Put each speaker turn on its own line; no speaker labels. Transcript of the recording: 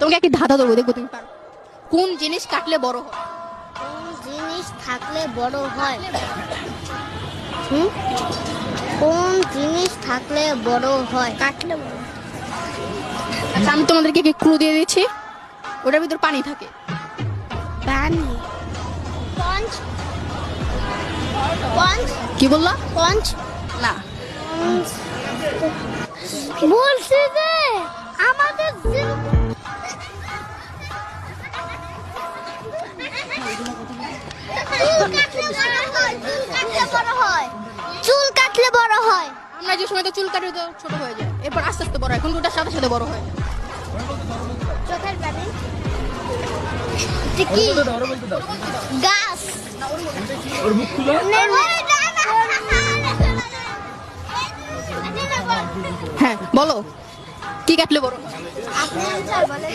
তোমাকে একটি ধাঁধা দেবো, দেখবো তুমি পারো। কোন জিনিস কাটলে বড় হয়?
কোন জিনিস থাকলে বড় হয়? হুম? কোন জিনিস থাকলে বড় হয়? কাটলে বড় হয়।
আচ্ছা, আমি তোমাদেরকে কি ক্লু দিয়ে দিচ্ছি, ওটার ভিতর পানি থাকে।
পানি। পঞ্চ। পঞ্চ।
কি বললা?
পঞ্চ।
না,
বলছি যে আমাদের চুল কাটলে বড় হয়।
আমরা যে সময় তো চুল কাটি তো ছোট হয়ে যায়, এরপর আস্তে আস্তে বড় হয়, কিন্তু ওটার সাথে সাথে বড় হয়।
চোখের পানি। কি? গাছ।
হ্যাঁ বলো, কি কাটলে বড় হয়?
আপনি আনসার বলেন।